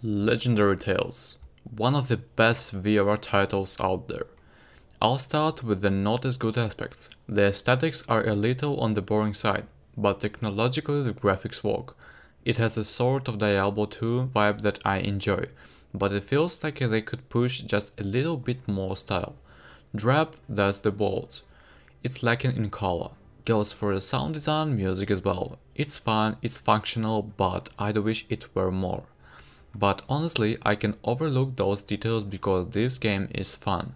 Legendary Tales, one of the best VR titles out there. I'll start with the not as good aspects. The aesthetics are a little on the boring side, but technologically the graphics work. It has a sort of Diablo 2 vibe that I enjoy, but it feels like they could push just a little bit more style. Drab, that's the word. It's lacking in color. Goes for the sound design, music as well. It's fun, it's functional, but I'd wish it were more. But honestly, I can overlook those details because this game is fun.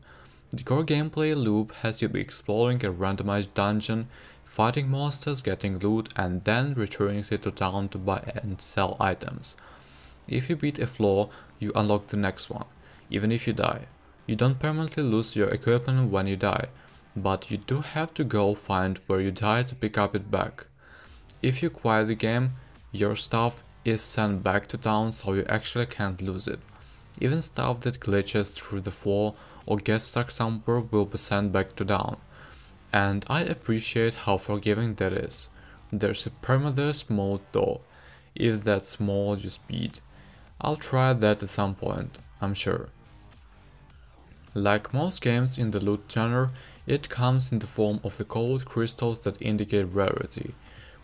The core gameplay loop has you be exploring a randomized dungeon, fighting monsters, getting loot, and then returning to town to buy and sell items. If you beat a floor, you unlock the next one, even if you die. You don't permanently lose your equipment when you die, but you do have to go find where you died to pick up it back. If you quiet the game, your stuff is sent back to town, so you actually can't lose it. Even stuff that glitches through the floor or gets stuck somewhere will be sent back to town. And I appreciate how forgiving that is. There's a permadeath mode though, if that's more your speed. I'll try that at some point, I'm sure. Like most games in the loot genre, it comes in the form of the colored crystals that indicate rarity.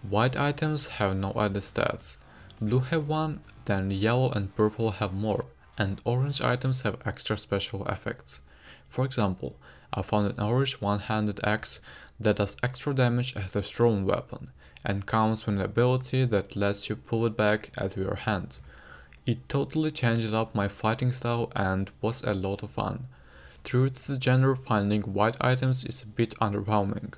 White items have no added stats. Blue have one, then yellow and purple have more, and orange items have extra special effects. For example, I found an orange one-handed axe that does extra damage as a thrown weapon, and comes with an ability that lets you pull it back at your hand. It totally changed up my fighting style and was a lot of fun. True to the genre, finding white items is a bit underwhelming,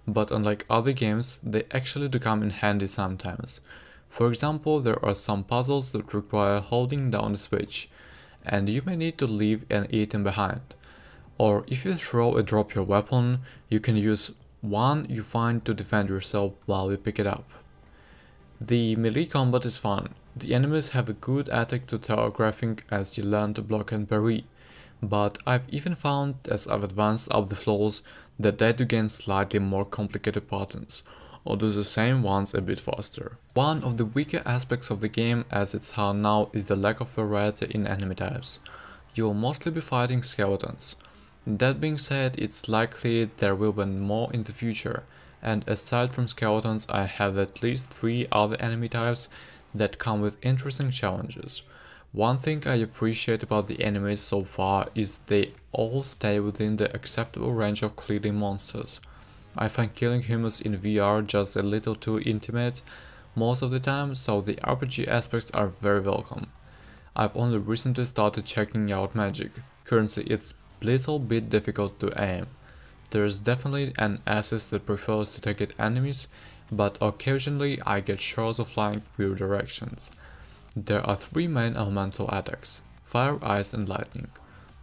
but unlike other games, they actually do come in handy sometimes. For example, there are some puzzles that require holding down the switch, and you may need to leave an item behind. Or if you throw or drop your weapon, you can use one you find to defend yourself while you pick it up. The melee combat is fun. The enemies have a good attack to telegraphing as you learn to block and parry, but I've even found as I've advanced up the floors that they do gain slightly more complicated patterns, or do the same ones a bit faster. One of the weaker aspects of the game as it's hard now is the lack of variety in enemy types. You'll mostly be fighting skeletons. That being said, it's likely there will be more in the future, and aside from skeletons I have at least 3 other enemy types that come with interesting challenges. One thing I appreciate about the enemies so far is they all stay within the acceptable range of killing monsters. I find killing humans in VR just a little too intimate most of the time, so the RPG aspects are very welcome. I've only recently started checking out magic. Currently it's a little bit difficult to aim. There's definitely an assist that prefers to target enemies, but occasionally I get shots of flying weird directions. There are 3 main elemental attacks: fire, ice and lightning.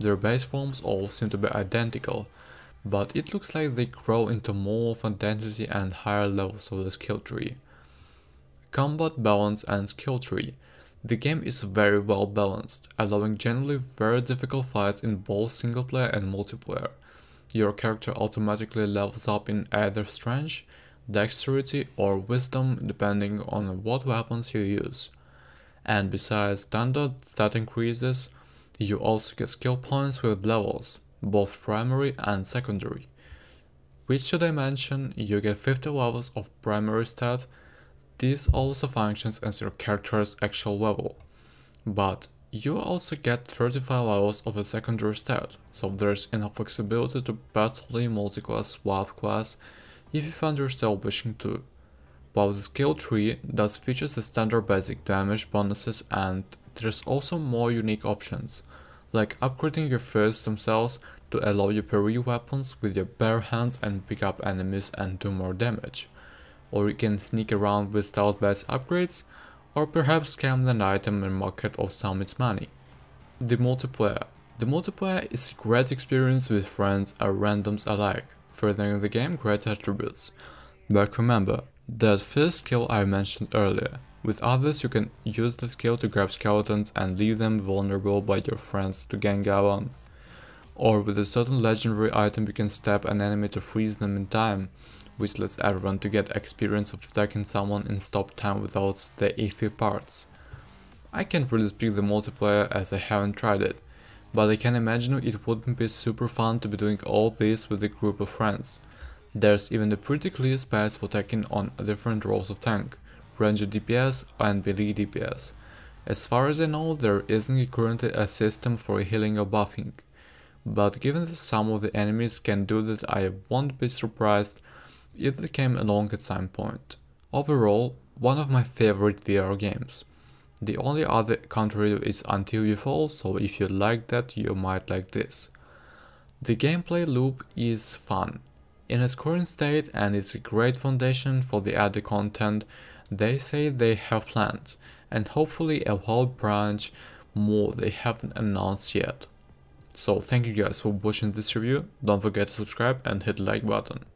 Their base forms all seem to be identical, but it looks like they grow into more of an identity and higher levels of the skill tree. Combat balance and skill tree. The game is very well balanced, allowing generally very difficult fights in both single player and multiplayer. Your character automatically levels up in either strength, dexterity or wisdom depending on what weapons you use. And besides standard stat increases, you also get skill points with levels, both primary and secondary. Which should I mention, you get 50 levels of primary stat. This also functions as your character's actual level. But you also get 35 levels of a secondary stat, so there's enough flexibility to battle in multi-class swap class if you find yourself wishing to. While the skill tree does features the standard basic damage bonuses, and there's also more unique options, like upgrading your first themselves to allow you parry weapons with your bare hands and pick up enemies and do more damage. Or you can sneak around with stealth based upgrades, or perhaps scam an item in market or sum its money. The multiplayer. The multiplayer is a great experience with friends or randoms alike, furthering the game great attributes. But remember, that first skill I mentioned earlier. With others you can use the skill to grab skeletons and leave them vulnerable by your friends to gang up on. Or with a certain legendary item you can stab an enemy to freeze them in time, which lets everyone to get experience of attacking someone in stop time without the iffy parts. I can't really speak the multiplayer as I haven't tried it, but I can imagine it wouldn't be super fun to be doing all this with a group of friends. There's even a pretty clear space for taking on different roles of tank, ranger DPS and melee DPS. As far as I know, there isn't currently a system for healing or buffing, but given that some of the enemies can do that, I won't be surprised if they came along at some point. Overall, one of my favorite VR games. The only other country is Until You Fall, so if you like that, you might like this. The gameplay loop is fun in its current state and it's a great foundation for the added content they say they have planned, and hopefully a whole branch more they haven't announced yet. So thank you guys for watching this review, don't forget to subscribe and hit the like button.